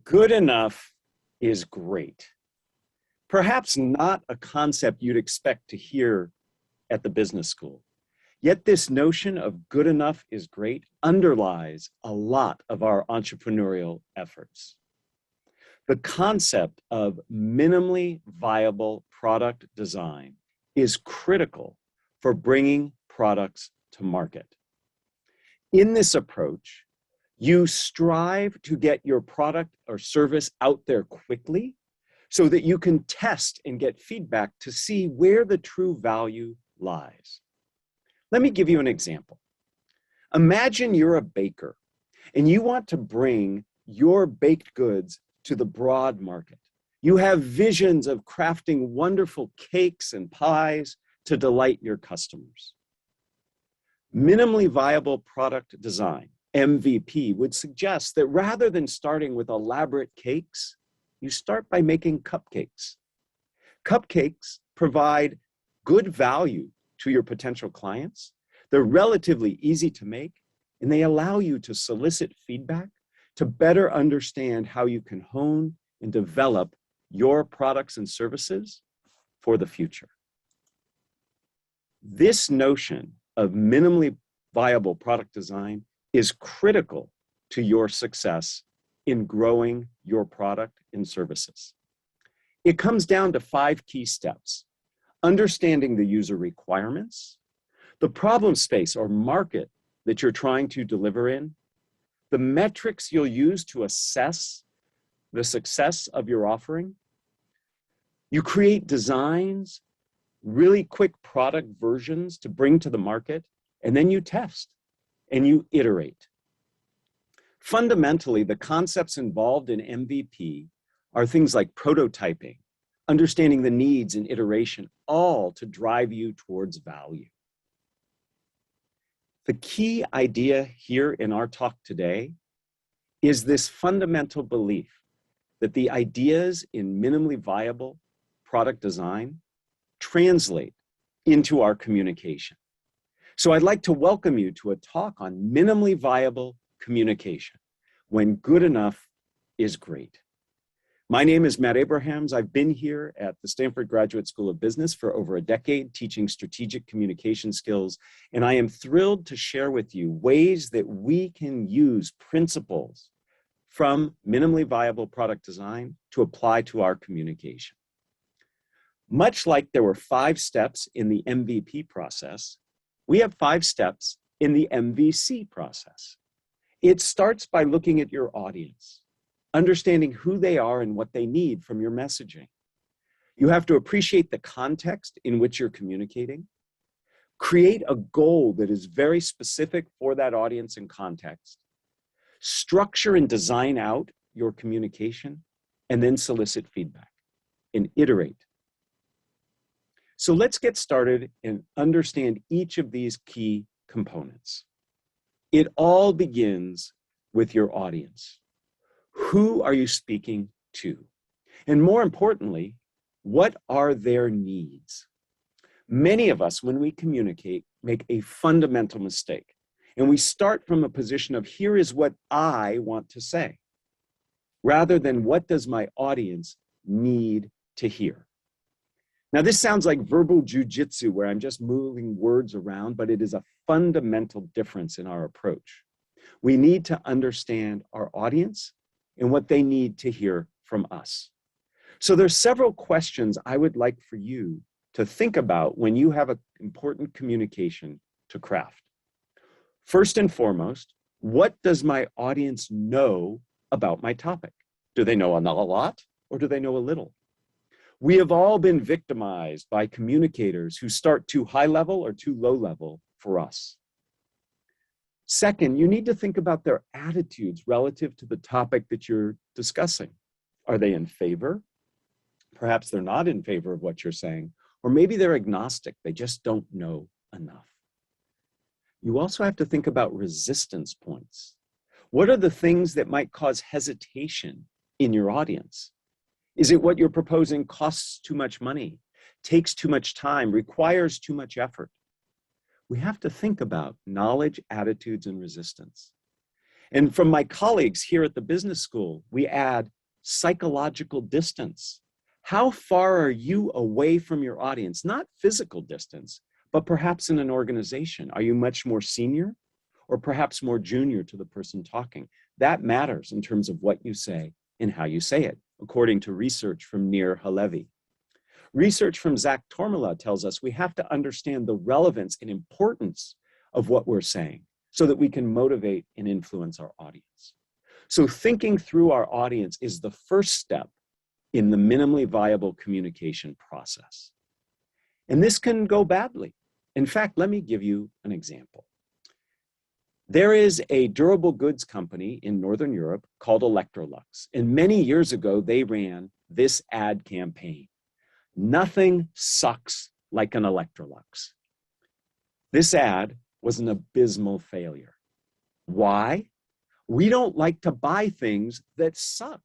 Good enough is great. Perhaps not a concept you'd expect to hear at the business school. Yet this notion of good enough is great underlies a lot of our entrepreneurial efforts. The concept of minimally viable product design is critical for bringing products to market. In this approach, you strive to get your product or service out there quickly so that you can test and get feedback to see where the true value lies. Let me give you an example. Imagine you're a baker and you want to bring your baked goods to the broad market. You have visions of crafting wonderful cakes and pies to delight your customers. Minimally viable product design, MVP, would suggest that rather than starting with elaborate cakes, you start by making cupcakes. Cupcakes provide good value to your potential clients. They're relatively easy to make, and they allow you to solicit feedback to better understand how you can hone and develop your products and services for the future. This notion of minimally viable product design is critical to your success in growing your product and services. It comes down to 5 key steps: understanding the user requirements, the problem space or market that you're trying to deliver in, the metrics you'll use to assess the success of your offering. You create designs, really quick product versions to bring to the market, and then you test and you iterate. Fundamentally, the concepts involved in MVP are things like prototyping, understanding the needs and iteration, all to drive you towards value. The key idea here in our talk today is this fundamental belief that the ideas in minimally viable product design translate into our communication. So I'd like to welcome you to a talk on minimally viable communication, when good enough is great. My name is Matt Abrahams. I've been here at the Stanford Graduate School of Business for over a decade, teaching strategic communication skills, and I am thrilled to share with you ways that we can use principles from minimally viable product design to apply to our communication. Much like there were 5 steps in the MVP process, we have 5 steps in the MVC process. It starts by looking at your audience, understanding who they are and what they need from your messaging. You have to appreciate the context in which you're communicating, create a goal that is very specific for that audience and context, structure and design out your communication, and then solicit feedback and iterate. So let's get started and understand each of these key components. It all begins with your audience. Who are you speaking to? And more importantly, what are their needs? Many of us, when we communicate, make a fundamental mistake. And we start from a position of, here is what I want to say, rather than what does my audience need to hear? Now, this sounds like verbal jujitsu, where I'm just moving words around, but it is a fundamental difference in our approach. We need to understand our audience and what they need to hear from us. So there's several questions I would like for you to think about when you have an important communication to craft. First and foremost, what does my audience know about my topic? Do they know a lot or do they know a little? We have all been victimized by communicators who start too high level or too low level for us. Second, you need to think about their attitudes relative to the topic that you're discussing. Are they in favor? Perhaps they're not in favor of what you're saying, or maybe they're agnostic. They just don't know enough. You also have to think about resistance points. What are the things that might cause hesitation in your audience? Is it what you're proposing costs too much money, takes too much time, requires too much effort? We have to think about knowledge, attitudes, and resistance. And from my colleagues here at the business school, we add psychological distance. How far are you away from your audience? Not physical distance, but perhaps in an organization. Are you much more senior or perhaps more junior to the person talking? That matters in terms of what you say and how you say it, according to research from Nir Halevi. Research from Zach Tormala tells us we have to understand the relevance and importance of what we're saying so that we can motivate and influence our audience. So thinking through our audience is the first step in the minimally viable communication process. And this can go badly. In fact, let me give you an example. There is a durable goods company in Northern Europe called Electrolux. And many years ago, they ran this ad campaign. Nothing sucks like an Electrolux. This ad was an abysmal failure. Why? We don't like to buy things that suck.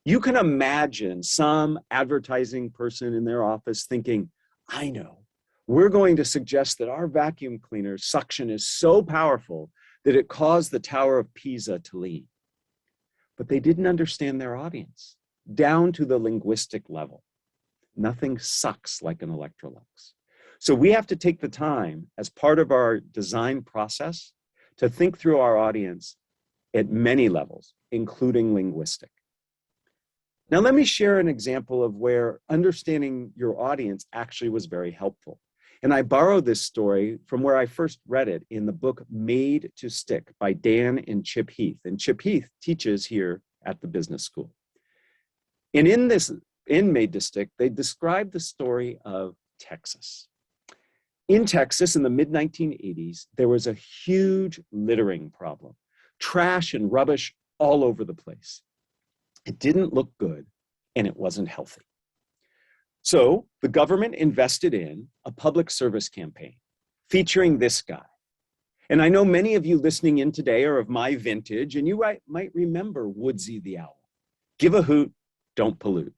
You can imagine some advertising person in their office thinking, I know, we're going to suggest that our vacuum cleaner's suction is so powerful that it caused the Tower of Pisa to lean. But they didn't understand their audience, down to the linguistic level. Nothing sucks like an Electrolux. So we have to take the time as part of our design process to think through our audience at many levels, including linguistic. Now, let me share an example of where understanding your audience actually was very helpful. And I borrowed this story from where I first read it in the book Made to Stick by Dan and Chip Heath. And Chip Heath teaches here at the business school. And in Made to Stick, they describe the story of Texas. In Texas, in the mid-1980s, there was a huge littering problem. Trash and rubbish all over the place. It didn't look good, and it wasn't healthy. So the government invested in a public service campaign featuring this guy. And I know many of you listening in today are of my vintage, and you might remember Woodsy the owl. Give a hoot, don't pollute.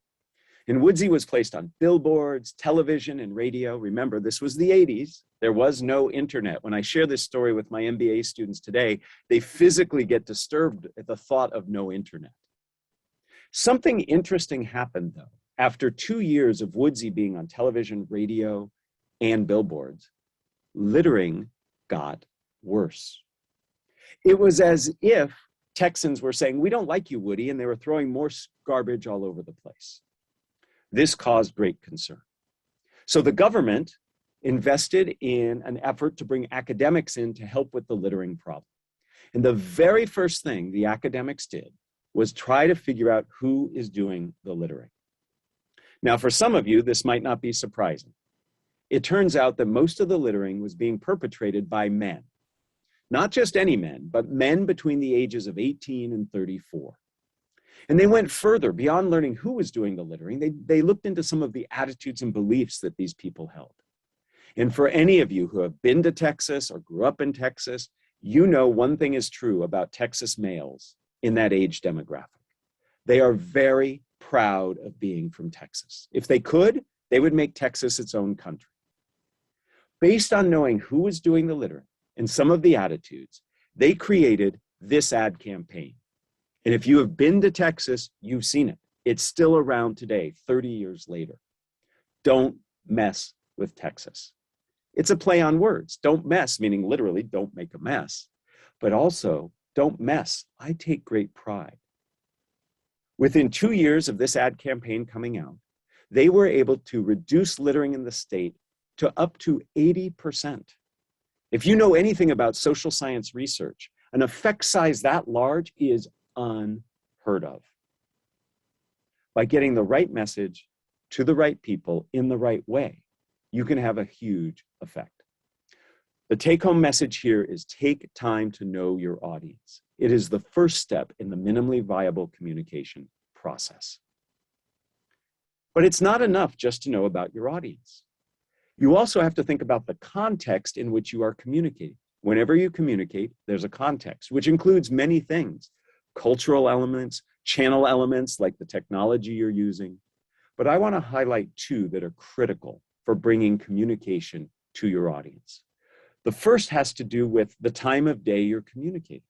And Woodsy was placed on billboards, television, and radio. Remember, this was the 80s. There was no internet. When I share this story with my MBA students today, they physically get disturbed at the thought of no internet. Something interesting happened, though. After 2 years of Woodsy being on television, radio, and billboards, littering got worse. It was as if Texans were saying, we don't like you, Woody, and they were throwing more garbage all over the place. This caused great concern. So the government invested in an effort to bring academics in to help with the littering problem. And the very first thing the academics did was try to figure out who is doing the littering. Now, for some of you, this might not be surprising. It turns out that most of the littering was being perpetrated by men. Not just any men, but men between the ages of 18 and 34. And they went further beyond learning who was doing the littering. They looked into some of the attitudes and beliefs that these people held. And for any of you who have been to Texas or grew up in Texas, you know one thing is true about Texas males in that age demographic. They are very proud of being from Texas. If they could, they would make Texas its own country. Based on knowing who was doing the littering and some of the attitudes, they created this ad campaign. And if you have been to Texas, you've seen it. It's still around today, 30 years later. Don't mess with Texas. It's a play on words. Don't mess, meaning literally don't make a mess, but also don't mess. I take great pride. Within 2 years of this ad campaign coming out, they were able to reduce littering in the state to up to 80%. If you know anything about social science research, an effect size that large is unheard of. By getting the right message to the right people in the right way, you can have a huge effect. The take-home message here is take time to know your audience. It is the first step in the minimally viable communication process. But it's not enough just to know about your audience. You also have to think about the context in which you are communicating. Whenever you communicate, there's a context, which includes many things: cultural elements, channel elements like the technology you're using. But I want to highlight two that are critical for bringing communication to your audience. The first has to do with the time of day you're communicating.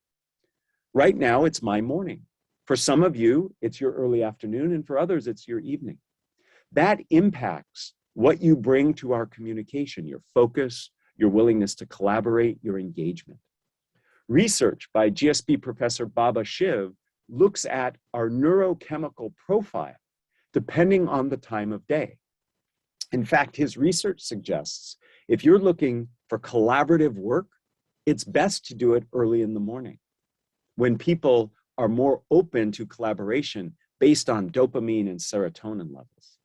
Right now, it's my morning. For some of you, it's your early afternoon, and for others, it's your evening. That impacts what you bring to our communication, your focus, your willingness to collaborate, your engagement. Research by GSB professor Baba Shiv looks at our neurochemical profile depending on the time of day. In fact, his research suggests if you're looking for collaborative work, it's best to do it early in the morning when people are more open to collaboration based on dopamine and serotonin levels.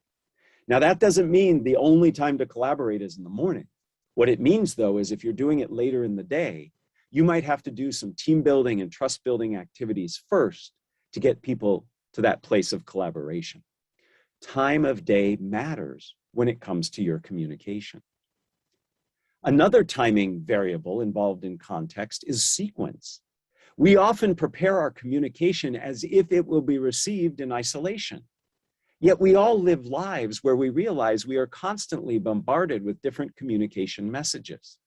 Now, that doesn't mean the only time to collaborate is in the morning. What it means, though, is if you're doing it later in the day, you might have to do some team building and trust building activities first to get people to that place of collaboration. Time of day matters when it comes to your communication. Another timing variable involved in context is sequence. We often prepare our communication as if it will be received in isolation. Yet we all live lives where we realize we are constantly bombarded with different communication messages.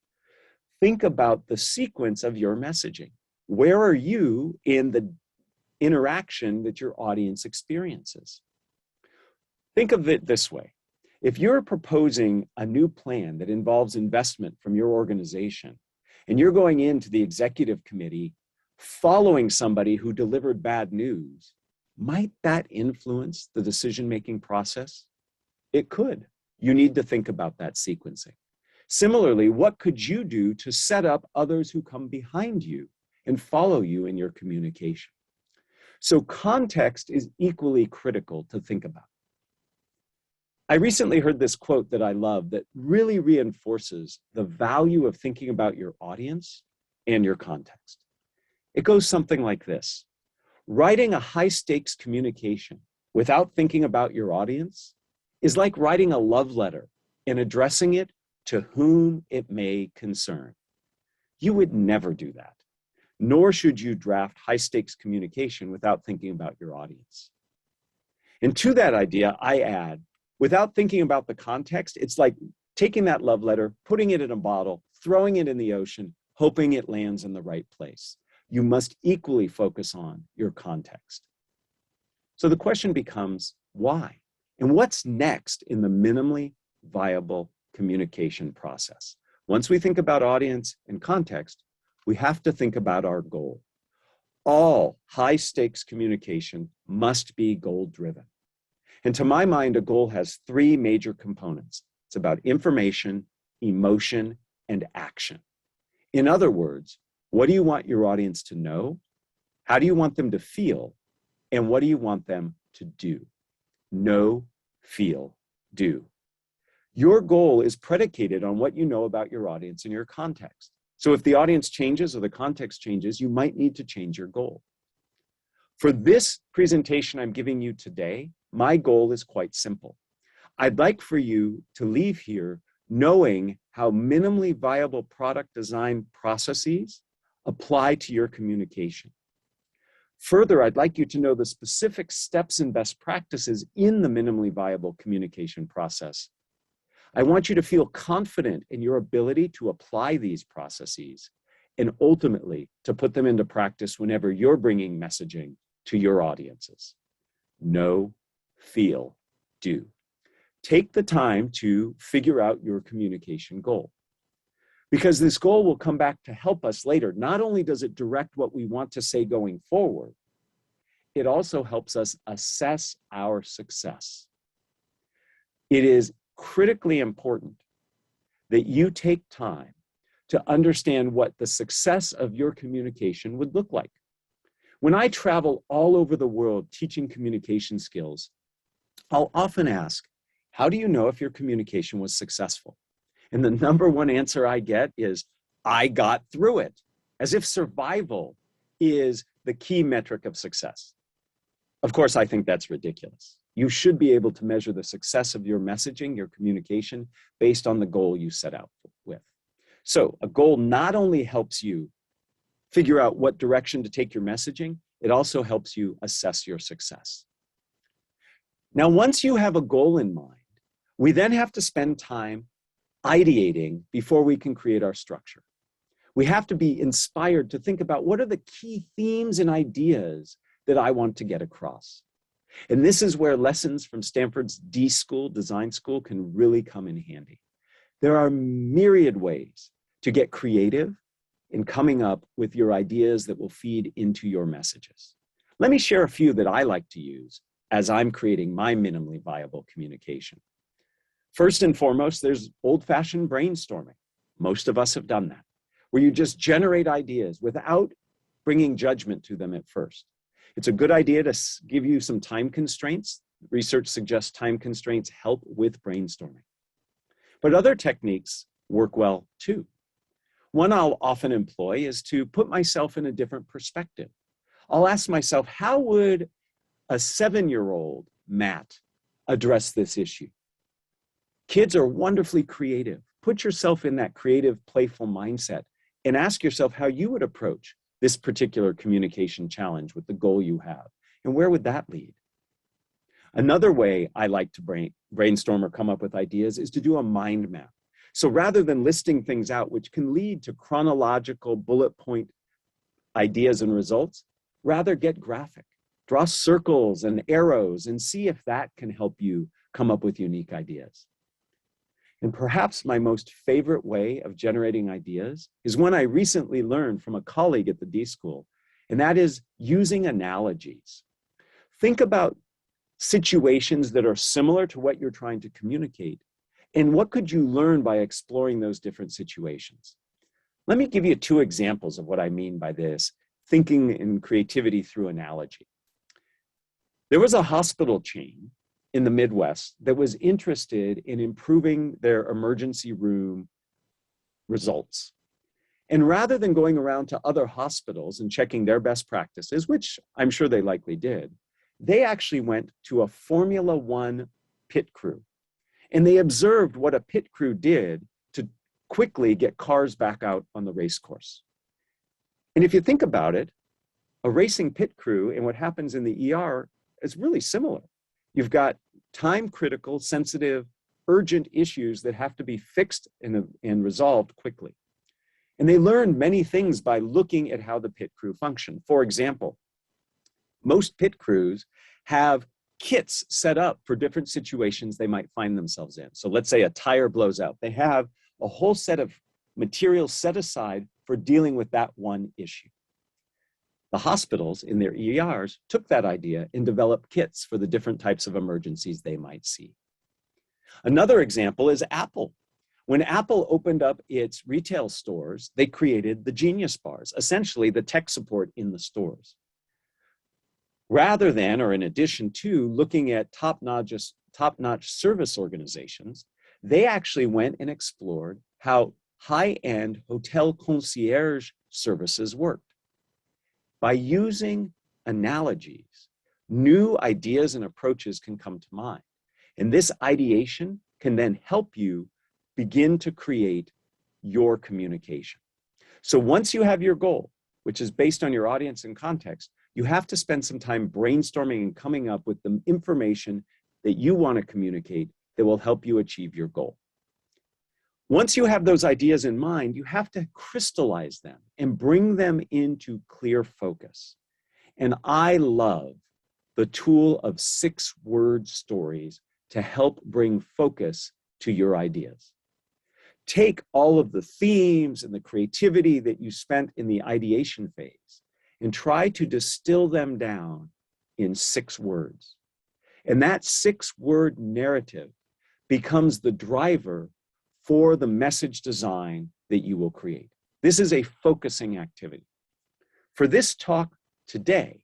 Think about the sequence of your messaging. Where are you in the interaction that your audience experiences? Think of it this way. If you're proposing a new plan that involves investment from your organization, and you're going into the executive committee following somebody who delivered bad news, might that influence the decision-making process? It could. You need to think about that sequencing. Similarly, what could you do to set up others who come behind you and follow you in your communication? So context is equally critical to think about. I recently heard this quote that I love that really reinforces the value of thinking about your audience and your context. It goes something like this. Writing a high-stakes communication without thinking about your audience is like writing a love letter and addressing it to whom it may concern. You would never do that, nor should you draft high-stakes communication without thinking about your audience. And to that idea, I add, without thinking about the context, it's like taking that love letter, putting it in a bottle, throwing it in the ocean, hoping it lands in the right place. You must equally focus on your context. So the question becomes, why? And what's next in the minimally viable communication process? Once we think about audience and context, we have to think about our goal. All high-stakes communication must be goal-driven. And to my mind, a goal has three major components. It's about information, emotion, and action. In other words, what do you want your audience to know? How do you want them to feel? And what do you want them to do? Know, feel, do. Your goal is predicated on what you know about your audience and your context. So if the audience changes or the context changes, you might need to change your goal. For this presentation I'm giving you today, my goal is quite simple. I'd like for you to leave here knowing how minimally viable product design processes apply to your communication. Further, I'd like you to know the specific steps and best practices in the minimally viable communication process. I want you to feel confident in your ability to apply these processes and ultimately to put them into practice whenever you're bringing messaging to your audiences. Know, feel, do. Take the time to figure out your communication goal, because this goal will come back to help us later. Not only does it direct what we want to say going forward, it also helps us assess our success. It is critically important that you take time to understand what the success of your communication would look like. When I travel all over the world teaching communication skills, I'll often ask, how do you know if your communication was successful? And the number one answer I get is, I got through it, as if survival is the key metric of success. Of course, I think that's ridiculous. You should be able to measure the success of your messaging, your communication, based on the goal you set out with. So a goal not only helps you figure out what direction to take your messaging, it also helps you assess your success. Now, once you have a goal in mind, we then have to spend time ideating before we can create our structure. We have to be inspired to think about what are the key themes and ideas that I want to get across. And this is where lessons from Stanford's D School, Design School, can really come in handy. There are myriad ways to get creative in coming up with your ideas that will feed into your messages. Let me share a few that I like to use as I'm creating my minimally viable communication. First and foremost, there's old-fashioned brainstorming. Most of us have done that, where you just generate ideas without bringing judgment to them at first. It's a good idea to give you some time constraints. Research suggests time constraints help with brainstorming. But other techniques work well too. One I'll often employ is to put myself in a different perspective. I'll ask myself, how would a 7-year-old Matt address this issue? Kids are wonderfully creative. Put yourself in that creative, playful mindset and ask yourself how you would approach this particular communication challenge with the goal you have. And where would that lead? Another way I like to brainstorm or come up with ideas is to do a mind map. So rather than listing things out, which can lead to chronological bullet point ideas and results, rather get graphic. Draw circles and arrows and see if that can help you come up with unique ideas. And perhaps my most favorite way of generating ideas is one I recently learned from a colleague at the D School, and that is using analogies. Think about situations that are similar to what you're trying to communicate, and what could you learn by exploring those different situations? Let me give you 2 examples of what I mean by this, thinking and creativity through analogy. There was a hospital chain in the Midwest that was interested in improving their emergency room results. And rather than going around to other hospitals and checking their best practices, which I'm sure they likely did, they actually went to a Formula One pit crew. And they observed what a pit crew did to quickly get cars back out on the race course. And if you think about it, a racing pit crew and what happens in the ER is really similar. You've got time-critical, sensitive, urgent issues that have to be fixed and resolved quickly. And they learned many things by looking at how the pit crew function. For example, most pit crews have kits set up for different situations they might find themselves in. So let's say a tire blows out. They have a whole set of materials set aside for dealing with that one issue. The hospitals in their ERs took that idea and developed kits for the different types of emergencies they might see. Another example is Apple. When Apple opened up its retail stores, they created the Genius Bars, essentially the tech support in the stores. Rather than, or in addition to, looking at top-notch service organizations, they actually went and explored how high-end hotel concierge services worked. By using analogies, new ideas and approaches can come to mind. And this ideation can then help you begin to create your communication. So once you have your goal, which is based on your audience and context, you have to spend some time brainstorming and coming up with the information that you want to communicate that will help you achieve your goal. Once you have those ideas in mind, you have to crystallize them and bring them into clear focus. And I love the tool of 6-word stories to help bring focus to your ideas. Take all of the themes and the creativity that you spent in the ideation phase and try to distill them down in 6 words. And that 6-word narrative becomes the driver for the message design that you will create. This is a focusing activity. For this talk today,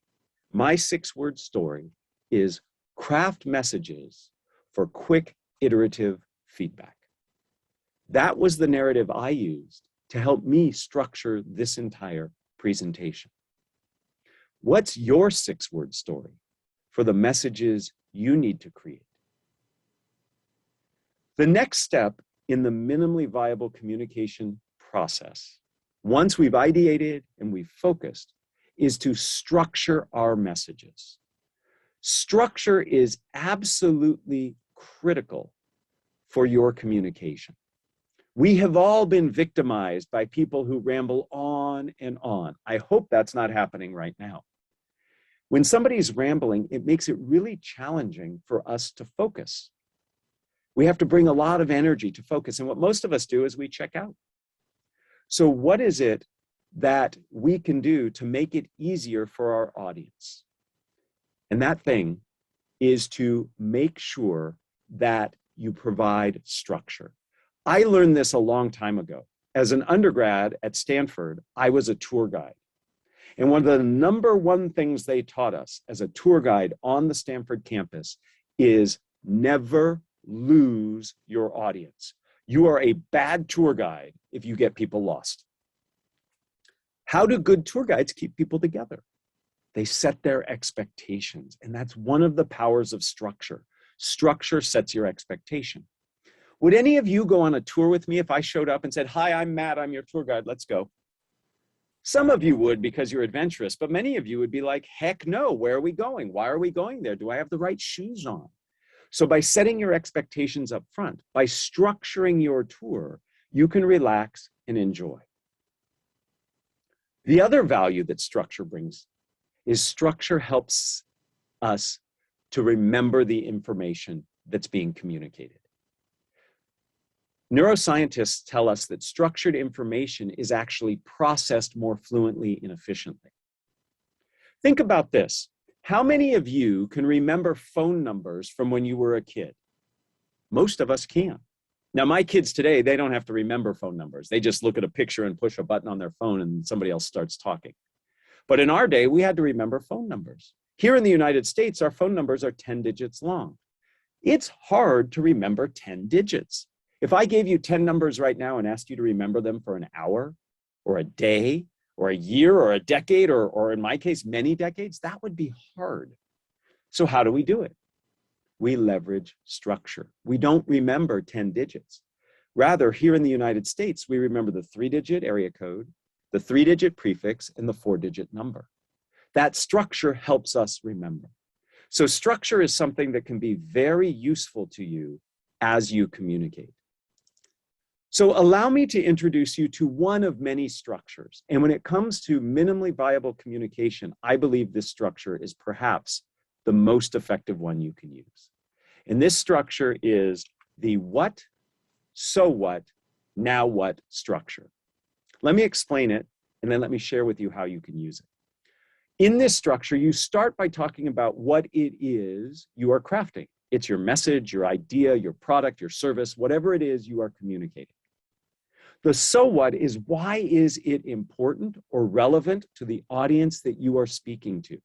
my 6-word story is craft messages for quick iterative feedback. That was the narrative I used to help me structure this entire presentation. What's your 6-word story for the messages you need to create? The next step in the minimally viable communication process, once we've ideated and we've focused, is to structure our messages. Structure is absolutely critical for your communication. We have all been victimized by people who ramble on and on. I hope that's not happening right now. When somebody's rambling, it makes it really challenging for us to focus. We have to bring a lot of energy to focus. And what most of us do is we check out. So what is it that we can do to make it easier for our audience? And that thing is to make sure that you provide structure. I learned this a long time ago. As an undergrad at Stanford, I was a tour guide. And one of the #1 things they taught us as a tour guide on the Stanford campus is never lose your audience. You are a bad tour guide if you get people lost. How do good tour guides keep people together? They set their expectations, and that's one of the powers of structure. Structure sets your expectation. Would any of you go on a tour with me if I showed up and said, "Hi, I'm Matt, I'm your tour guide, let's go"? Some of you would because you're adventurous, but many of you would be like, heck no, where are we going? Why are we going there? Do I have the right shoes on? So by setting your expectations up front, by structuring your tour, you can relax and enjoy. The other value that structure brings is structure helps us to remember the information that's being communicated. Neuroscientists tell us that structured information is actually processed more fluently and efficiently. Think about this. How many of you can remember phone numbers from when you were a kid? Most of us can. Now, my kids today, they don't have to remember phone numbers. They just look at a picture and push a button on their phone and somebody else starts talking. But in our day, we had to remember phone numbers. Here in the United States, our phone numbers are 10 digits long. It's hard to remember 10 digits. If I gave you 10 numbers right now and asked you to remember them for an hour or a day or a year or a decade or in my case, many decades, that would be hard. So how do we do it? We leverage structure. We don't remember 10 digits. Rather, here in the United States, we remember the 3-digit area code, the 3-digit prefix, and the 4-digit number. That structure helps us remember. So structure is something that can be very useful to you as you communicate. So allow me to introduce you to one of many structures. And when it comes to minimally viable communication, I believe this structure is perhaps the most effective one you can use. And this structure is the what, so what, now what structure. Let me explain it, and then let me share with you how you can use it. In this structure, you start by talking about what it is you are crafting. It's your message, your idea, your product, your service, whatever it is you are communicating. The so what is why is it important or relevant to the audience that you are speaking to?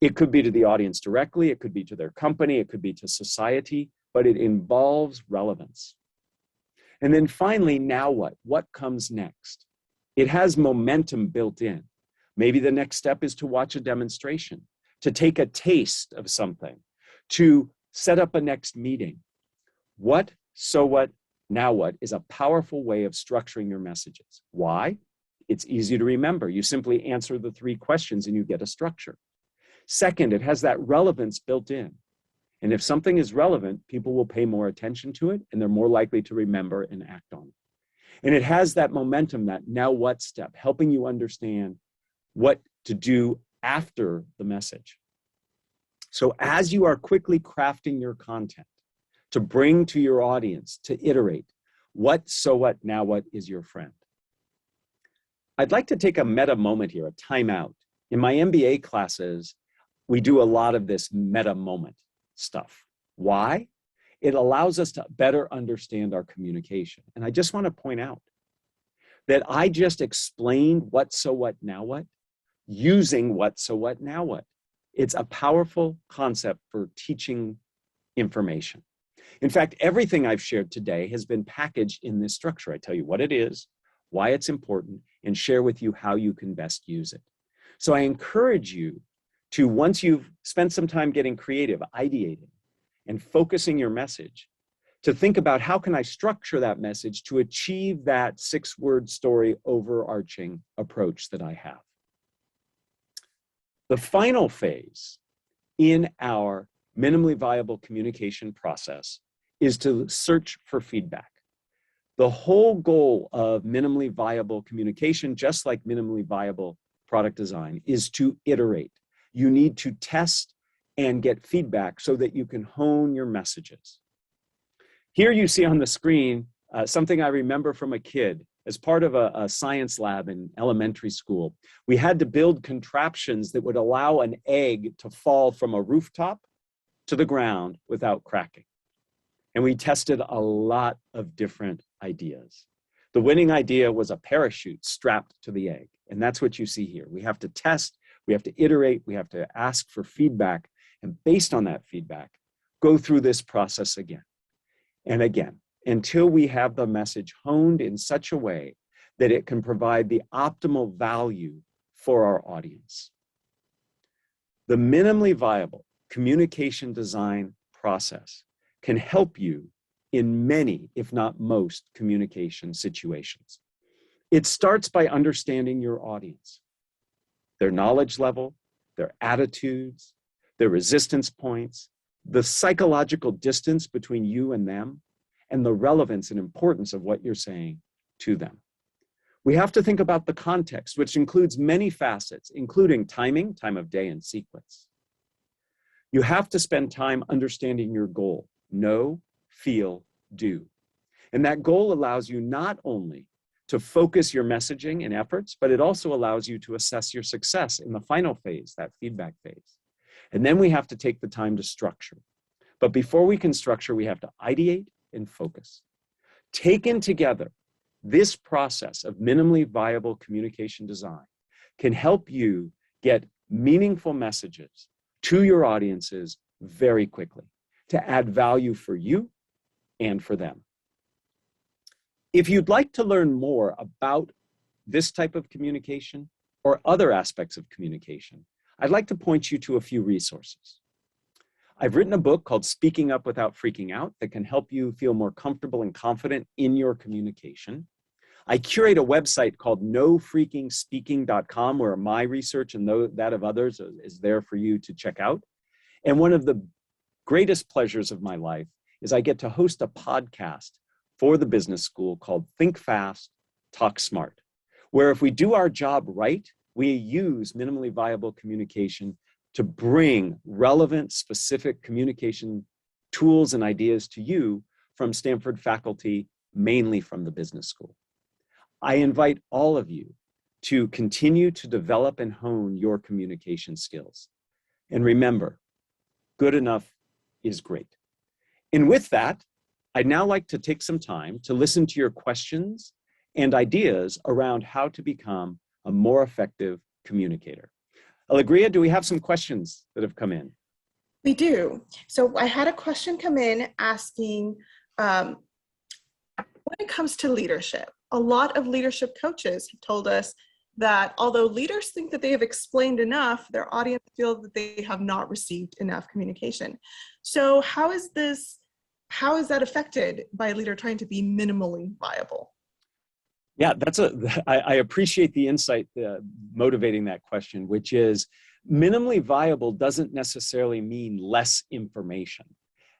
It could be to the audience directly, it could be to their company, it could be to society, but it involves relevance. And then finally, now what? What comes next? It has momentum built in. Maybe the next step is to watch a demonstration, to take a taste of something, to set up a next meeting. What, so what, now what is a powerful way of structuring your messages. Why? It's easy to remember. You simply answer the 3 questions and you get a structure. Second, it has that relevance built in. And if something is relevant, people will pay more attention to it and they're more likely to remember and act on it. And it has that momentum, that now what step, helping you understand what to do after the message. So as you are quickly crafting your content to bring to your audience, to iterate, what, so what, now what is your friend? I'd like to take a meta moment here, a timeout. In my MBA classes, we do a lot of this meta moment stuff. Why? It allows us to better understand our communication. And I just want to point out that I just explained what, so what, now what, using what, so what, now what. It's a powerful concept for teaching information. In fact, everything I've shared today has been packaged in this structure. I tell you what it is, why it's important, and share with you how you can best use it. So I encourage you to, once you've spent some time getting creative, ideating, and focusing your message, to think about how can I structure that message to achieve that 6-word story overarching approach that I have. The final phase in our minimally viable communication process is to search for feedback. The whole goal of minimally viable communication, just like minimally viable product design, is to iterate. You need to test and get feedback so that you can hone your messages. Here you see on the screen something I remember from a kid. As part of a science lab in elementary school, we had to build contraptions that would allow an egg to fall from a rooftop to the ground without cracking. And we tested a lot of different ideas. The winning idea was a parachute strapped to the egg. And that's what you see here. We have to test, we have to iterate, we have to ask for feedback. And based on that feedback, go through this process again and again, until we have the message honed in such a way that it can provide the optimal value for our audience. The minimally viable communication design process can help you in many, if not most, communication situations. It starts by understanding your audience, their knowledge level, their attitudes, their resistance points, the psychological distance between you and them, and the relevance and importance of what you're saying to them. We have to think about the context, which includes many facets, including timing, time of day, and sequence. You have to spend time understanding your goal: know, feel, do. And that goal allows you not only to focus your messaging and efforts, but it also allows you to assess your success in the final phase, that feedback phase. And then we have to take the time to structure. But before we can structure, we have to ideate and focus. Taken together, this process of minimally viable communication design can help you get meaningful messages to your audiences very quickly to add value for you and for them. If you'd like to learn more about this type of communication or other aspects of communication, I'd like to point you to a few resources. I've written a book called Speaking Up Without Freaking Out that can help you feel more comfortable and confident in your communication. I curate a website called nofreakingspeaking.com where my research and that of others is there for you to check out. And one of the greatest pleasures of my life is I get to host a podcast for the business school called Think Fast, Talk Smart, where if we do our job right, we use minimally viable communication to bring relevant, specific communication tools and ideas to you from Stanford faculty, mainly from the business school. I invite all of you to continue to develop and hone your communication skills. And remember, good enough is great. And with that, I'd now like to take some time to listen to your questions and ideas around how to become a more effective communicator. Alegria, do we have some questions that have come in? We do. So I had a question come in asking, when it comes to leadership, a lot of leadership coaches have told us that although leaders think that they have explained enough, their audience feels that they have not received enough communication. So how is that affected by a leader trying to be minimally viable? Yeah, I appreciate the insight motivating that question, which is minimally viable doesn't necessarily mean less information.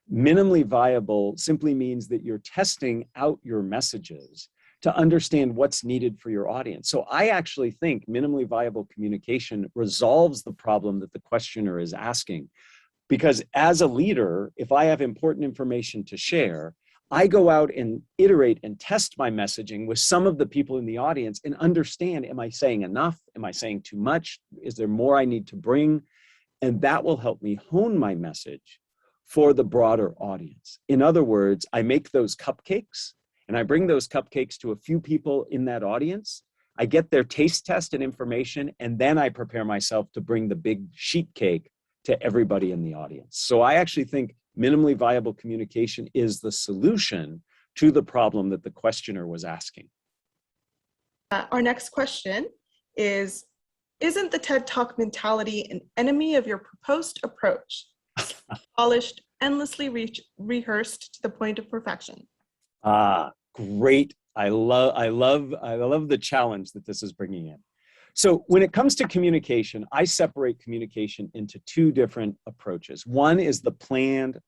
Minimally viable simply means that you're testing out your messages to understand what's needed for your audience. So I actually think minimally viable communication resolves the problem that the questioner is asking. Because as a leader, if I have important information to share, I go out and iterate and test my messaging with some of the people in the audience and understand, am I saying enough? Am I saying too much? Is there more I need to bring? And that will help me hone my message for the broader audience. In other words, I make those cupcakes and I bring those cupcakes to a few people in that audience. I get their taste test and information, and then I prepare myself to bring the big sheet cake to everybody in the audience. So I actually think minimally viable communication is the solution to the problem that the questioner was asking. Our next question is, isn't the TED Talk mentality an enemy of your proposed approach? Polished, endlessly rehearsed to the point of perfection. Great. I love the challenge that this is bringing in. So when it comes to communication, I separate communication into two different approaches. One is the planned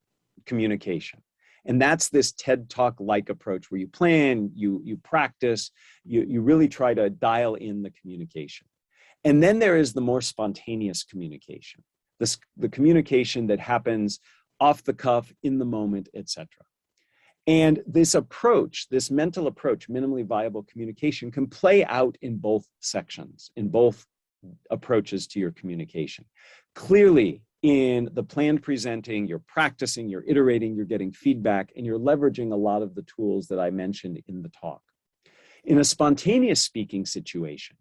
communication. And that's this TED Talk-like approach where you plan, you practice, you really try to dial in the communication. And then there is the more spontaneous communication, the communication that happens off the cuff, in the moment, etc. And this approach, this mental approach, minimally viable communication, can play out in both sections, in both approaches to your communication. Clearly, in the planned presenting, you're practicing, you're iterating, you're getting feedback, and you're leveraging a lot of the tools that I mentioned in the talk. In a spontaneous speaking situation,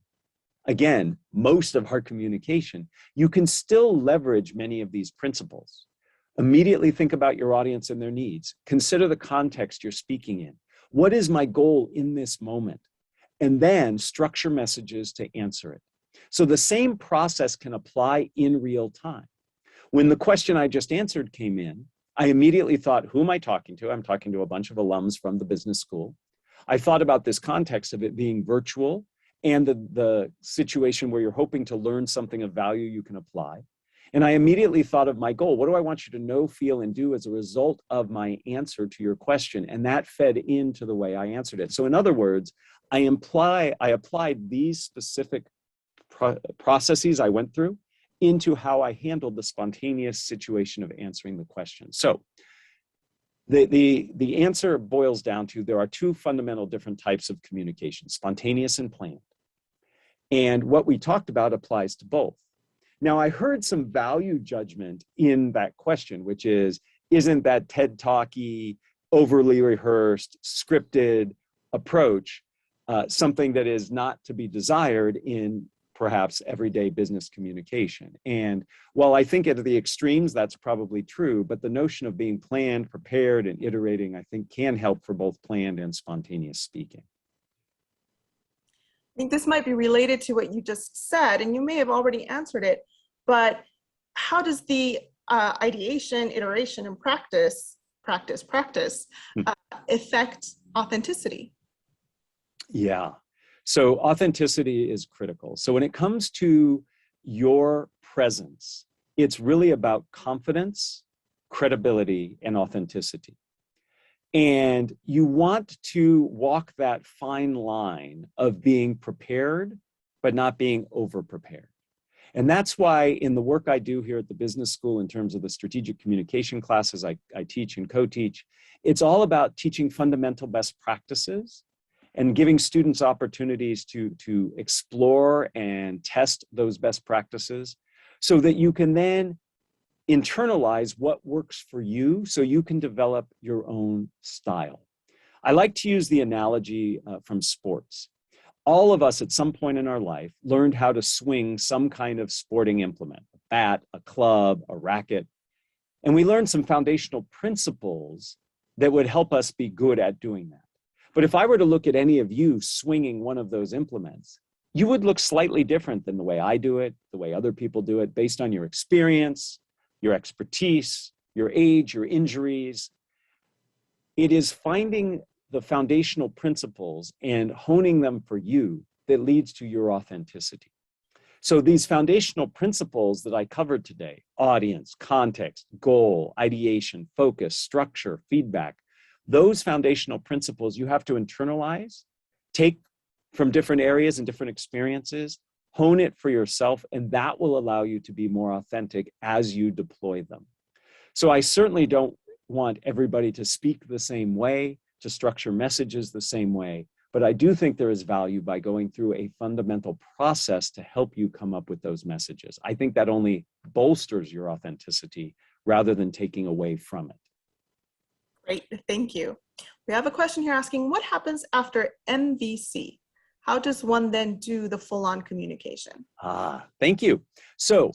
again, most of our communication, you can still leverage many of these principles. Immediately think about your audience and their needs. Consider the context you're speaking in. What is my goal in this moment? And then structure messages to answer it. So the same process can apply in real time. When the question I just answered came in, I immediately thought, who am I talking to? I'm talking to a bunch of alums from the business school. I thought about this context of it being virtual and the situation where you're hoping to learn something of value you can apply. And I immediately thought of my goal. What do I want you to know, feel, and do as a result of my answer to your question? And that fed into the way I answered it. So in other words, I applied these specific processes I went through into how I handled the spontaneous situation of answering the question. So the answer boils down to there are two fundamental different types of communication, spontaneous and planned. And what we talked about applies to both. Now, I heard some value judgment in that question, which is, isn't that TED Talky, overly rehearsed, scripted approach something that is not to be desired in perhaps everyday business communication? And while I think at the extremes, that's probably true, but the notion of being planned, prepared, and iterating, I think can help for both planned and spontaneous speaking. I think this might be related to what you just said, and you may have already answered it, but how does the ideation, iteration, and practice affect authenticity? Yeah, so authenticity is critical. So when it comes to your presence, it's really about confidence, credibility, and authenticity. And you want to walk that fine line of being prepared, but not being over-prepared. And that's why in the work I do here at the business school in terms of the strategic communication classes I teach and co-teach, it's all about teaching fundamental best practices and giving students opportunities to explore and test those best practices so that you can then internalize what works for you so you can develop your own style. I like to use the analogy from sports. All of us at some point in our life learned how to swing some kind of sporting implement, a bat, a club, a racket, and we learned some foundational principles that would help us be good at doing that. But if I were to look at any of you swinging one of those implements, you would look slightly different than the way I do it, the way other people do it, based on your experience, your expertise, your age, your injuries. It is finding the foundational principles and honing them for you that leads to your authenticity. So these foundational principles that I covered today, audience, context, goal, ideation, focus, structure, feedback, those foundational principles you have to internalize, take from different areas and different experiences, hone it for yourself, and that will allow you to be more authentic as you deploy them. So I certainly don't want everybody to speak the same way, to structure messages the same way, but I do think there is value by going through a fundamental process to help you come up with those messages. I think that only bolsters your authenticity rather than taking away from it. Great, thank you. We have a question here asking, what happens after MVC? How does one then do the full-on communication? Thank you. So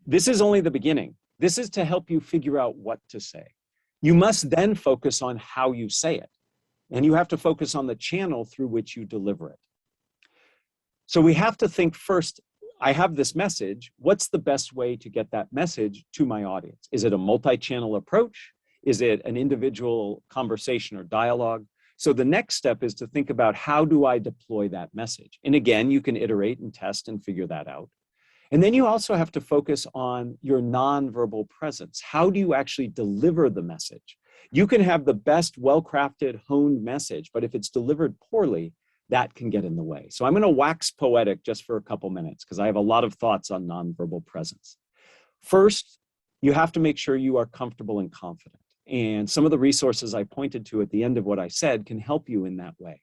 this is only the beginning. This is to help you figure out what to say. You must then focus on how you say it. And you have to focus on the channel through which you deliver it. So we have to think first, I have this message. What's the best way to get that message to my audience? Is it a multi-channel approach? Is it an individual conversation or dialogue? So the next step is to think about how do I deploy that message? And again, you can iterate and test and figure that out. And then you also have to focus on your nonverbal presence. How do you actually deliver the message? You can have the best, well-crafted, honed message, but if it's delivered poorly, that can get in the way. So I'm going to wax poetic just for a couple minutes because I have a lot of thoughts on nonverbal presence. First, you have to make sure you are comfortable and confident. And some of the resources I pointed to at the end of what I said can help you in that way.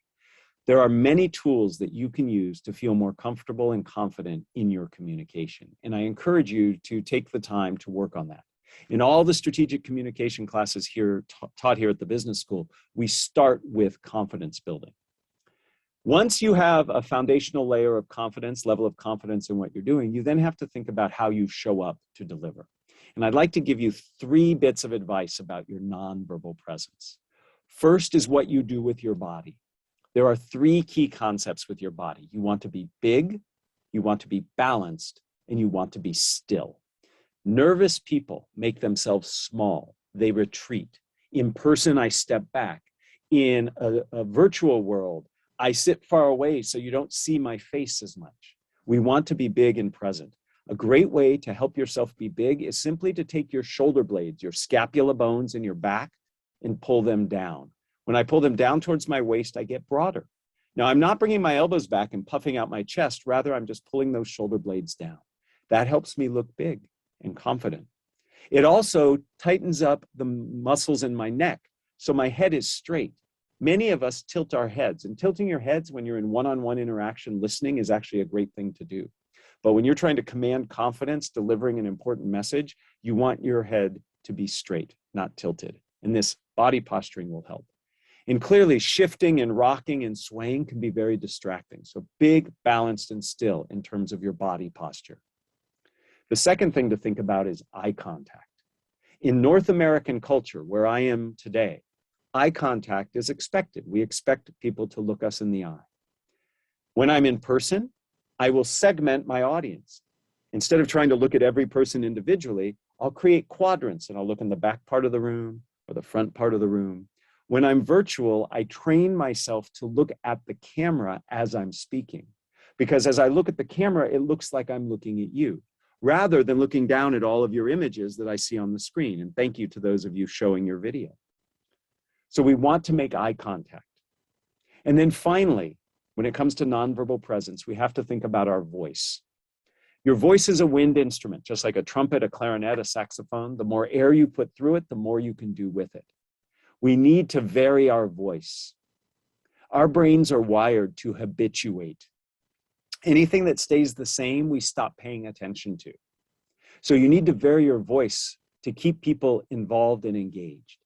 There are many tools that you can use to feel more comfortable and confident in your communication. And I encourage you to take the time to work on that. In all the strategic communication classes here taught here at the business school, we start with confidence building. Once you have a foundational layer of confidence, level of confidence in what you're doing, you then have to think about how you show up to deliver. And I'd like to give you 3 bits of advice about your nonverbal presence. First is what you do with your body. There are 3 key concepts with your body. You want to be big, you want to be balanced, and you want to be still. Nervous people make themselves small. They retreat. In person, I step back. In a virtual world, I sit far away so you don't see my face as much. We want to be big and present. A great way to help yourself be big is simply to take your shoulder blades, your scapula bones in your back, and pull them down. When I pull them down towards my waist, I get broader. Now, I'm not bringing my elbows back and puffing out my chest. Rather, I'm just pulling those shoulder blades down. That helps me look big and confident. It also tightens up the muscles in my neck, so my head is straight. Many of us tilt our heads, and tilting your heads when you're in one-on-one interaction listening is actually a great thing to do. But when you're trying to command confidence, delivering an important message, you want your head to be straight, not tilted. And this body posturing will help. And clearly, shifting and rocking and swaying can be very distracting. So big, balanced, and still in terms of your body posture. The second thing to think about is eye contact. In North American culture, where I am today, eye contact is expected. We expect people to look us in the eye. When I'm in person, I will segment my audience. Instead of trying to look at every person individually, I'll create quadrants and I'll look in the back part of the room or the front part of the room. When I'm virtual, I train myself to look at the camera as I'm speaking. Because as I look at the camera, it looks like I'm looking at you, rather than looking down at all of your images that I see on the screen. And thank you to those of you showing your video. So we want to make eye contact. And then finally, when it comes to nonverbal presence, we have to think about our voice. Your voice is a wind instrument, just like a trumpet, a clarinet, a saxophone. The more air you put through it, the more you can do with it. We need to vary our voice. Our brains are wired to habituate. Anything that stays the same, we stop paying attention to. So you need to vary your voice to keep people involved and engaged.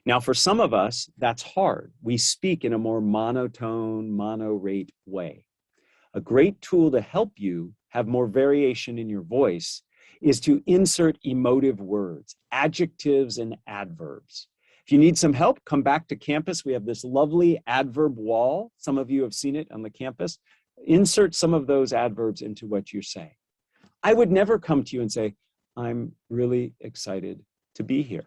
Now, for some of us, that's hard. We speak in a more monotone, mono-rate way. A great tool to help you have more variation in your voice is to insert emotive words, adjectives and adverbs. If you need some help, come back to campus. We have this lovely adverb wall. Some of you have seen it on the campus. Insert some of those adverbs into what you say. I would never come to you and say, I'm really excited to be here.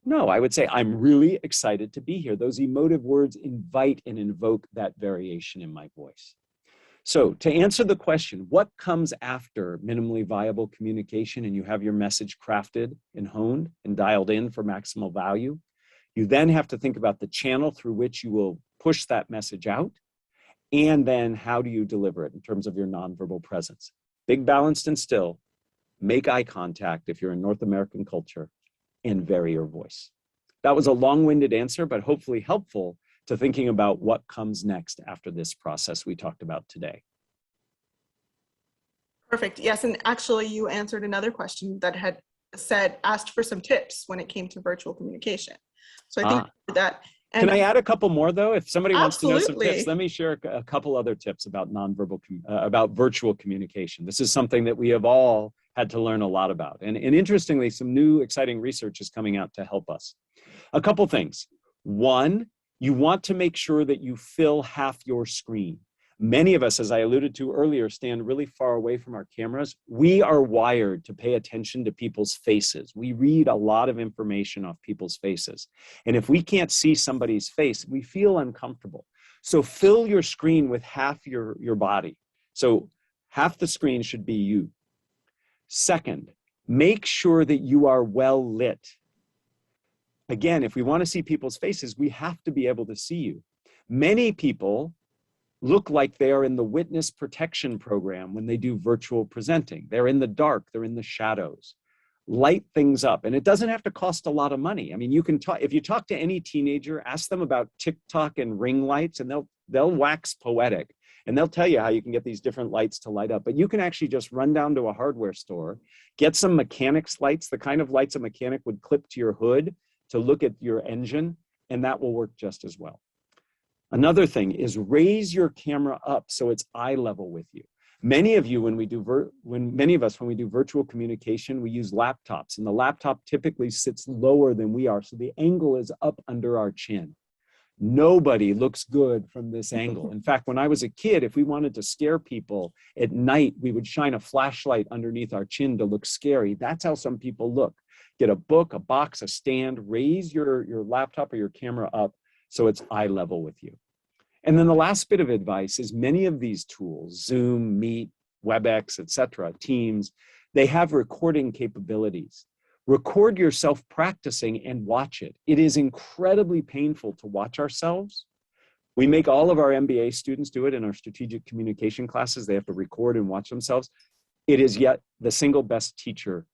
No, I would say, I'm really excited to be here. Those emotive words invite and invoke that variation in my voice. So to answer the question, what comes after minimally viable communication and you have your message crafted and honed and dialed in for maximal value, you then have to think about the channel through which you will push that message out, and then how do you deliver it in terms of your nonverbal presence. Big, balanced, and still, make eye contact if you're in North American culture, and vary your voice. That was a long-winded answer, but hopefully helpful to thinking about what comes next after this process we talked about today. Perfect. Yes, and actually you answered another question that had asked for some tips when it came to virtual communication. So I think that. Can I add a couple more though? If somebody wants to know some Absolutely. tips, let me share a couple other tips about about virtual communication. This is something that we have all had to learn a lot about. And interestingly, some new exciting research is coming out to help us. A couple things. One, you want to make sure that you fill half your screen. Many of us, as I alluded to earlier, stand really far away from our cameras. We are wired to pay attention to people's faces. We read a lot of information off people's faces. And if we can't see somebody's face, we feel uncomfortable. So fill your screen with half your body. So half the screen should be you. Second, make sure that you are well lit. again, if we want to see people's faces, we have to be able to see you. Many people look like they are in the witness protection program when they do virtual presenting. They're in the dark, they're in the shadows. Light things up, and it doesn't have to cost a lot of money. I mean, you can talk, if you talk to any teenager, ask them about TikTok and ring lights, and they'll wax poetic, and they'll tell you how you can get these different lights to light up. But you can actually just run down to a hardware store, get some mechanics lights, the kind of lights a mechanic would clip to your hood to look at your engine, and that will work just as well. Another thing is raise your camera up so it's eye level with you. Many of you, when we do virtual communication, we use laptops, and the laptop typically sits lower than we are, so the angle is up under our chin. Nobody looks good from this angle. In fact, when I was a kid, if we wanted to scare people at night, we would shine a flashlight underneath our chin to look scary. That's how some people look. Get a book, a box, a stand, raise your laptop or your camera up so it's eye level with you. And then the last bit of advice is many of these tools, Zoom, Meet, WebEx, etc., Teams, they have recording capabilities. Record yourself practicing and watch it. It is incredibly painful to watch ourselves. We make all of our MBA students do it in our strategic communication classes. They have to record and watch themselves. It is yet the single best teacher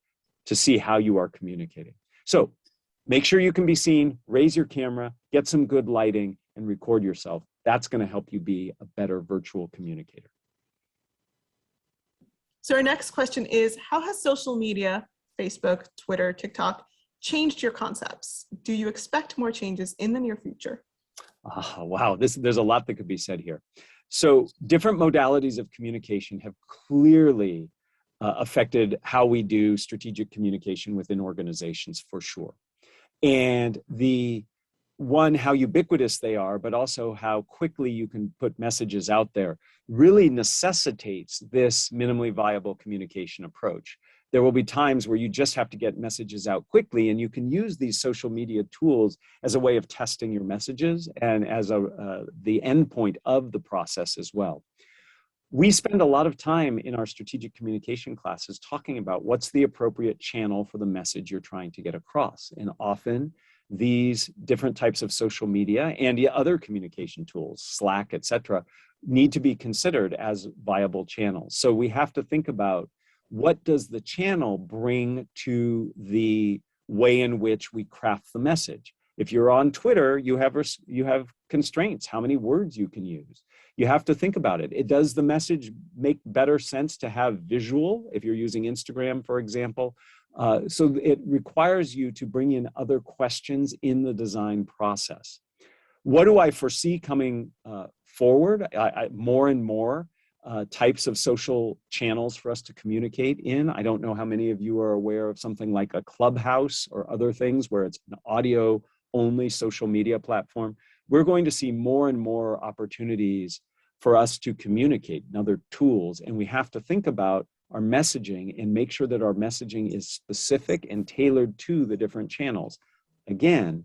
to see how you are communicating. So make sure you can be seen, raise your camera, get some good lighting, and record yourself. That's going to help you be a better virtual communicator. So our next question is, how has social media, Facebook, Twitter, TikTok, changed your concepts? Do you expect more changes in the near future? Wow, there's a lot that could be said here. So different modalities of communication have clearly affected how we do strategic communication within organizations, for sure. And how ubiquitous they are, but also how quickly you can put messages out there, really necessitates this minimally viable communication approach. There will be times where you just have to get messages out quickly, and you can use these social media tools as a way of testing your messages and as the endpoint of the process as well. We spend a lot of time in our strategic communication classes talking about what's the appropriate channel for the message you're trying to get across. And often these different types of social media and the other communication tools, Slack, etc., need to be considered as viable channels. So we have to think about, what does the channel bring to the way in which we craft the message? If you're on Twitter, you have constraints, how many words you can use. You have to think about it. Does the message make better sense to have visual, if you're using Instagram, for example? So it requires you to bring in other questions in the design process. What do I foresee coming forward? More and more types of social channels for us to communicate in. I don't know how many of you are aware of something like a Clubhouse or other things where it's an audio-only social media platform. We're going to see more and more opportunities for us to communicate and other tools, and we have to think about our messaging and make sure that our messaging is specific and tailored to the different channels. Again,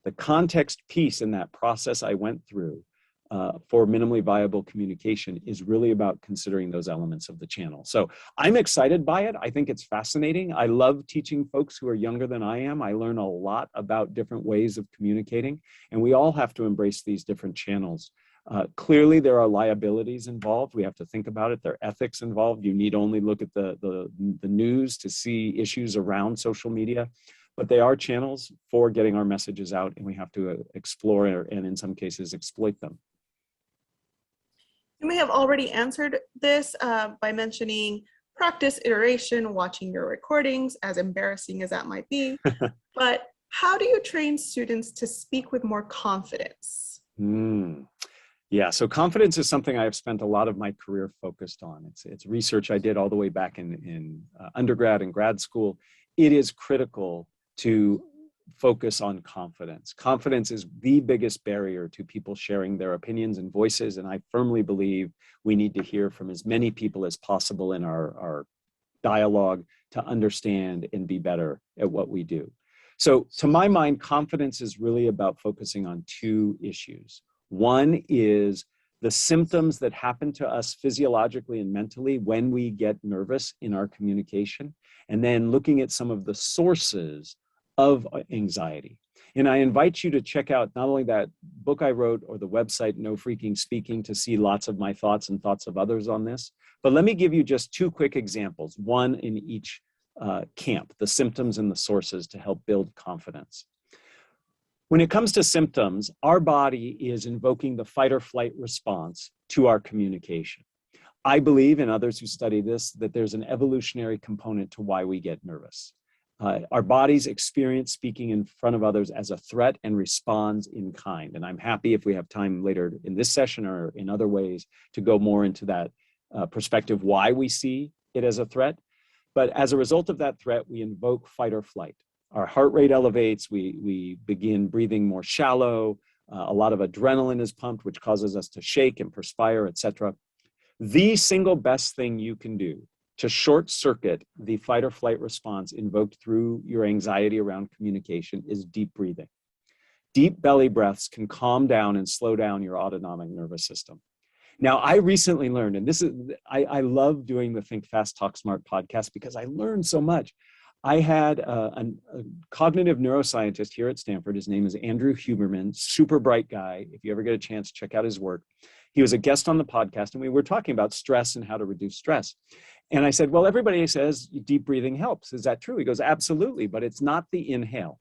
the context piece in that process I went through for minimally viable communication is really about considering those elements of the channel. So I'm excited by it. I think it's fascinating. I love teaching folks who are younger than I am. I learn a lot about different ways of communicating, and we all have to embrace these different channels. Clearly, there are liabilities involved. We have to think about it. There are ethics involved. You need only look at the news to see issues around social media, but they are channels for getting our messages out, and we have to explore and in some cases exploit them. You may have already answered this by mentioning practice, iteration, watching your recordings, as embarrassing as that might be. But how do you train students to speak with more confidence? Yeah, so confidence is something I have spent a lot of my career focused on. It's research I did all the way back in undergrad and grad school. It is critical to focus on confidence. Confidence is the biggest barrier to people sharing their opinions and voices, and I firmly believe we need to hear from as many people as possible in our dialogue to understand and be better at what we do. So to my mind, confidence is really about focusing on two issues. One is the symptoms that happen to us physiologically and mentally when we get nervous in our communication, and then looking at some of the sources of anxiety. And I invite you to check out not only that book I wrote or the website No Freaking Speaking to see lots of my thoughts and thoughts of others on this, but let me give you just two quick examples, one in each camp, the symptoms and the sources to help build confidence. When it comes to symptoms, our body is invoking the fight or flight response to our communication. I believe, and others who study this, that there's an evolutionary component to why we get nervous. Our bodies experience speaking in front of others as a threat and responds in kind. And I'm happy if we have time later in this session or in other ways to go more into that perspective, why we see it as a threat. But as a result of that threat, we invoke fight or flight. Our heart rate elevates, we begin breathing more shallow, a lot of adrenaline is pumped, which causes us to shake and perspire, etc. The single best thing you can do to short circuit the fight or flight response invoked through your anxiety around communication is deep breathing. Deep belly breaths can calm down and slow down your autonomic nervous system. Now, I recently learned, and this is, I love doing the Think Fast, Talk Smart podcast because I learned so much. I had a cognitive neuroscientist here at Stanford. His name is Andrew Huberman, super bright guy. If you ever get a chance, check out his work. He was a guest on the podcast, and we were talking about stress and how to reduce stress. And I said, well, everybody says deep breathing helps. Is that true? He goes, absolutely, but it's not the inhale.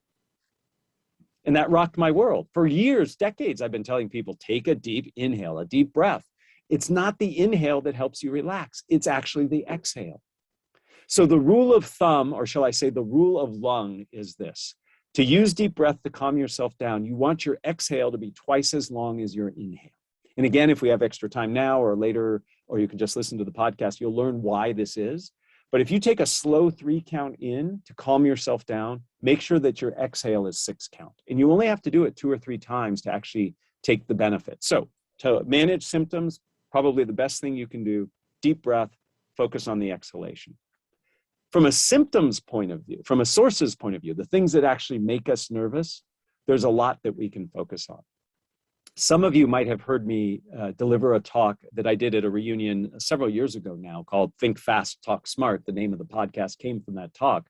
And that rocked my world. For years, decades, I've been telling people, take a deep inhale, a deep breath. It's not the inhale that helps you relax. It's actually the exhale. So the rule of thumb, or shall I say the rule of lung, is this. To use deep breath to calm yourself down, you want your exhale to be twice as long as your inhale. And again, if we have extra time now or later, or you can just listen to the podcast, you'll learn why this is. But if you take a slow 3 count in to calm yourself down, make sure that your exhale is 6 count. And you only have to do it 2 or 3 times to actually take the benefit. So to manage symptoms, probably the best thing you can do, deep breath, focus on the exhalation. From a symptoms point of view, from a sources point of view, the things that actually make us nervous, there's a lot that we can focus on. Some of you might have heard me deliver a talk that I did at a reunion several years ago now called Think Fast, Talk Smart. The name of the podcast came from that talk,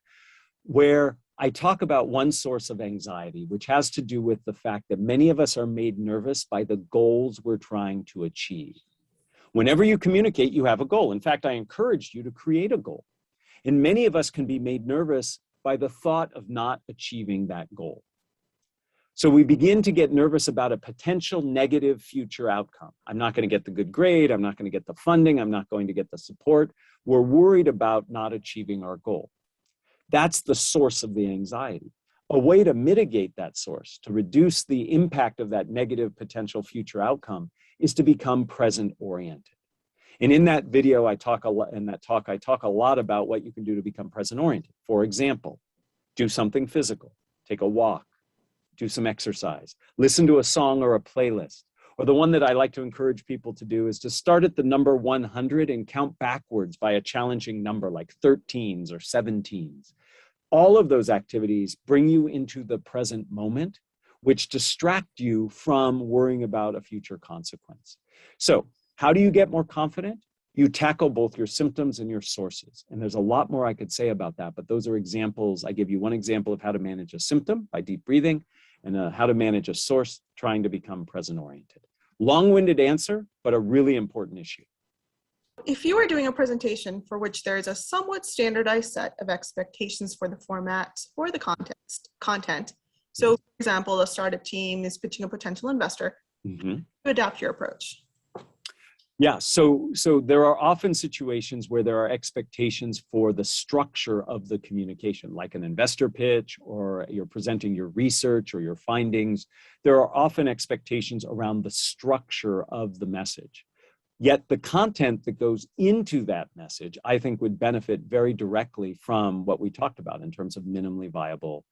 where I talk about one source of anxiety, which has to do with the fact that many of us are made nervous by the goals we're trying to achieve. Whenever you communicate, you have a goal. In fact, I encouraged you to create a goal. And many of us can be made nervous by the thought of not achieving that goal. So we begin to get nervous about a potential negative future outcome. I'm not going to get the good grade. I'm not going to get the funding. I'm not going to get the support. We're worried about not achieving our goal. That's the source of the anxiety. A way to mitigate that source, to reduce the impact of that negative potential future outcome, is to become present-oriented. And in that video, I talk a lot about what you can do to become present-oriented. For example, do something physical, take a walk, do some exercise, listen to a song or a playlist. Or the one that I like to encourage people to do is to start at the number 100 and count backwards by a challenging number like 13s or 17s. All of those activities bring you into the present moment, which distract you from worrying about a future consequence. So how do you get more confident? You tackle both your symptoms and your sources. And there's a lot more I could say about that, but those are examples. I give you one example of how to manage a symptom by deep breathing and how to manage a source trying to become present-oriented. Long-winded answer, but a really important issue. If you are doing a presentation for which there is a somewhat standardized set of expectations for the format or the content, so for example, a startup team is pitching a potential investor, to adapt your approach. Yeah, so there are often situations where there are expectations for the structure of the communication, like an investor pitch, or you're presenting your research or your findings. There are often expectations around the structure of the message. Yet the content that goes into that message, I think, would benefit very directly from what we talked about in terms of minimally viable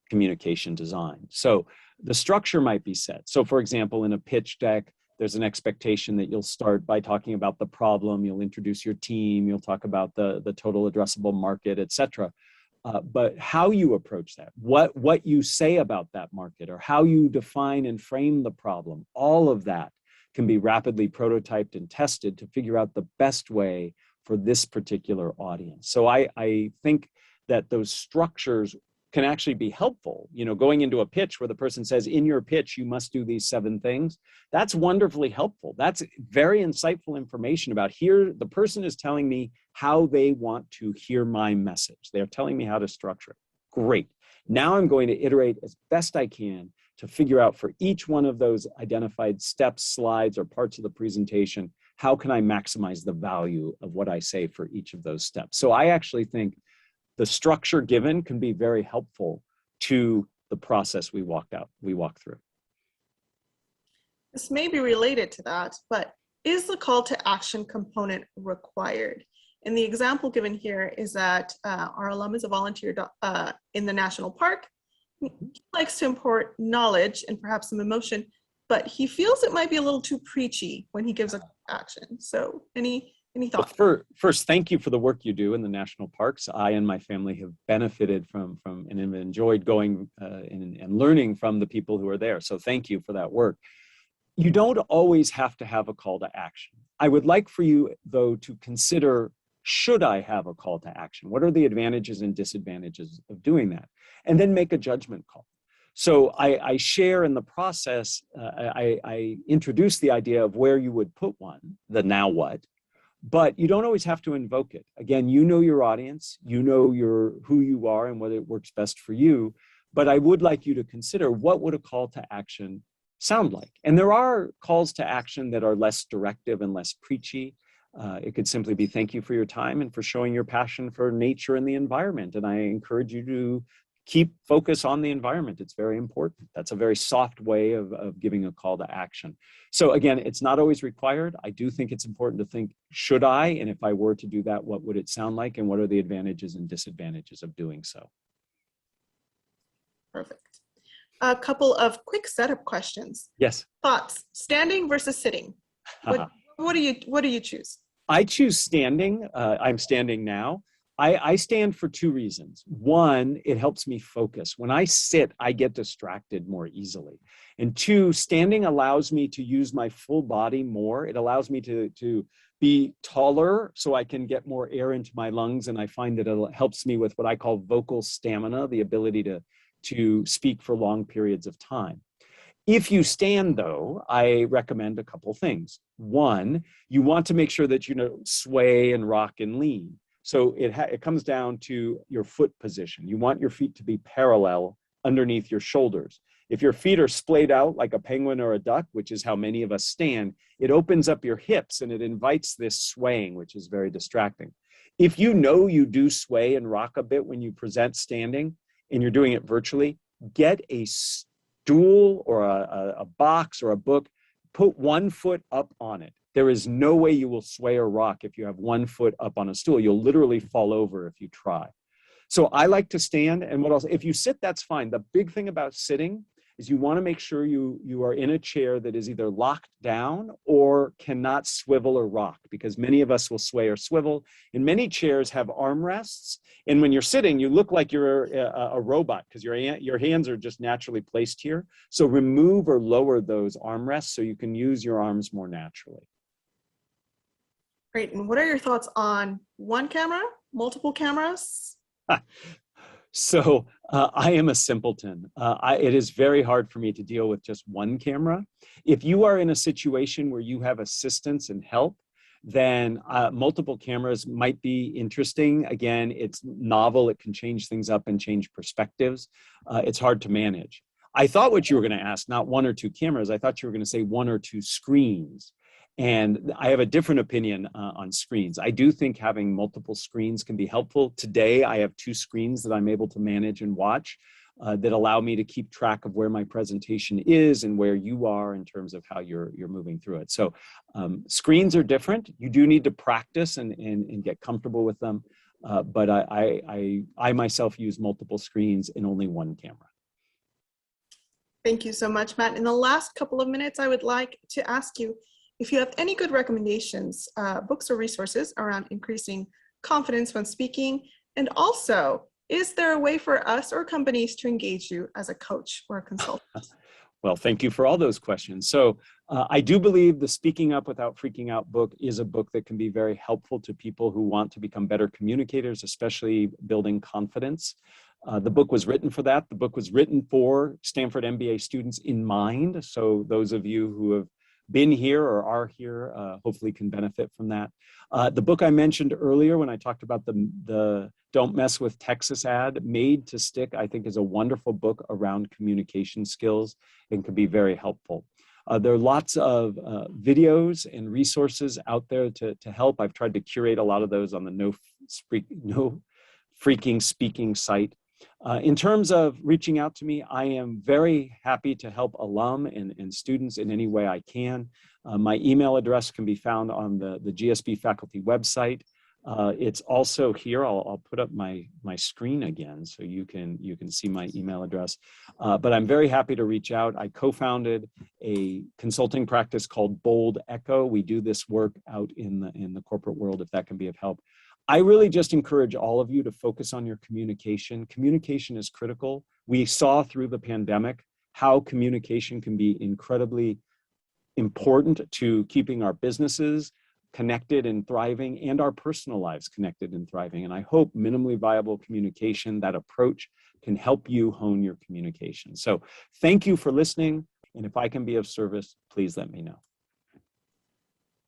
communication design. So the structure might be set. So for example, in a pitch deck, there's an expectation that you'll start by talking about the problem, you'll introduce your team, you'll talk about the total addressable market, et cetera. But how you approach that, what you say about that market, or how you define and frame the problem, all of that can be rapidly prototyped and tested to figure out the best way for this particular audience. So I think that those structures can actually be helpful. You know, going into a pitch where the person says, in your pitch, you must do these 7 things. That's wonderfully helpful. That's very insightful information about here. The person is telling me how they want to hear my message. They're telling me how to structure it. Great. Now I'm going to iterate as best I can to figure out for each one of those identified steps, slides, or parts of the presentation, how can I maximize the value of what I say for each of those steps? So I actually think the structure given can be very helpful to the process we walk through. This may be related to that, but is the call to action component required? And the example given here is that our alum is a volunteer in the national park. He likes to impart knowledge and perhaps some emotion, but he feels it might be a little too preachy when he gives a call to action. So any thoughts? First, thank you for the work you do in the national parks. I and my family have benefited from and have enjoyed going and learning from the people who are there. So thank you for that work. You don't always have to have a call to action. I would like for you, though, to consider, should I have a call to action? What are the advantages and disadvantages of doing that? And then make a judgment call. So I share in the process, I introduce the idea of where you would put one, the now what, but you don't always have to invoke it. Again, you know your audience, you know who you are and whether it works best for you, but I would like you to consider, what would a call to action sound like? And there are calls to action that are less directive and less preachy. It could simply be, thank you for your time and for showing your passion for nature and the environment. And I encourage you to keep focus on the environment. It's very important. That's a very soft way of giving a call to action. So again, it's not always required. I do think it's important to think, should I? And if I were to do that, what would it sound like? And what are the advantages and disadvantages of doing so? Perfect. A couple of quick setup questions. Yes. Thoughts, standing versus sitting. What do you choose? I choose standing. I'm standing now. I stand for 2 reasons. One, it helps me focus. When I sit, I get distracted more easily. And 2, standing allows me to use my full body more. It allows me to be taller so I can get more air into my lungs. And I find that it helps me with what I call vocal stamina, the ability to speak for long periods of time. If you stand, though, I recommend a couple things. One, you want to make sure that you sway and rock and lean. So it comes down to your foot position. You want your feet to be parallel underneath your shoulders. If your feet are splayed out like a penguin or a duck, which is how many of us stand, it opens up your hips and it invites this swaying, which is very distracting. If you know you do sway and rock a bit when you present standing and you're doing it virtually, get a stool or a box or a book, put one foot up on it. There is no way you will sway or rock if you have one foot up on a stool. You'll literally fall over if you try. So I like to stand. And what else? If you sit, that's fine. The big thing about sitting is you want to make sure you are in a chair that is either locked down or cannot swivel or rock, because many of us will sway or swivel. And many chairs have armrests. And when you're sitting, you look like you're a robot because your hands are just naturally placed here. So remove or lower those armrests so you can use your arms more naturally. Great. And what are your thoughts on one camera, multiple cameras? So I am a simpleton. It is very hard for me to deal with just one camera. If you are in a situation where you have assistance and help, then multiple cameras might be interesting. Again, it's novel. It can change things up and change perspectives. It's hard to manage. I thought what you were going to ask, not 1 or 2 cameras. I thought you were going to say 1 or 2 screens. And I have a different opinion on screens. I do think having multiple screens can be helpful. Today, I have 2 screens that I'm able to manage and watch that allow me to keep track of where my presentation is and where you are in terms of how you're moving through it. So screens are different. You do need to practice and get comfortable with them. But I myself use multiple screens in only 1 camera. Thank you so much, Matt. In the last couple of minutes, I would like to ask you if you have any good recommendations, books or resources around increasing confidence when speaking. And also, is there a way for us or companies to engage you as a coach or a consultant? Well, thank you for all those questions. So I do believe the Speaking Up Without Freaking Out book is a book that can be very helpful to people who want to become better communicators, especially building confidence. The book was written for that. The book was written for Stanford MBA students in mind. So those of you who have been here or are here hopefully can benefit from that. The book I mentioned earlier when I talked about the Don't Mess with Texas ad, Made to Stick, I think is a wonderful book around communication skills and can be very helpful. There are lots of videos and resources out there to help. I've tried to curate a lot of those on the No Freaking Speaking site. In terms of reaching out to me, I am very happy to help alum and students in any way I can. My email address can be found on the GSB faculty website. It's also here. I'll put up my screen again so you can see my email address. But I'm very happy to reach out. I co-founded a consulting practice called Bold Echo. We do this work out in the corporate world if that can be of help. I really just encourage all of you to focus on your communication. Communication is critical. We saw through the pandemic how communication can be incredibly important to keeping our businesses connected and thriving and our personal lives connected and thriving. And I hope minimally viable communication, that approach, can help you hone your communication. So thank you for listening. And if I can be of service, please let me know.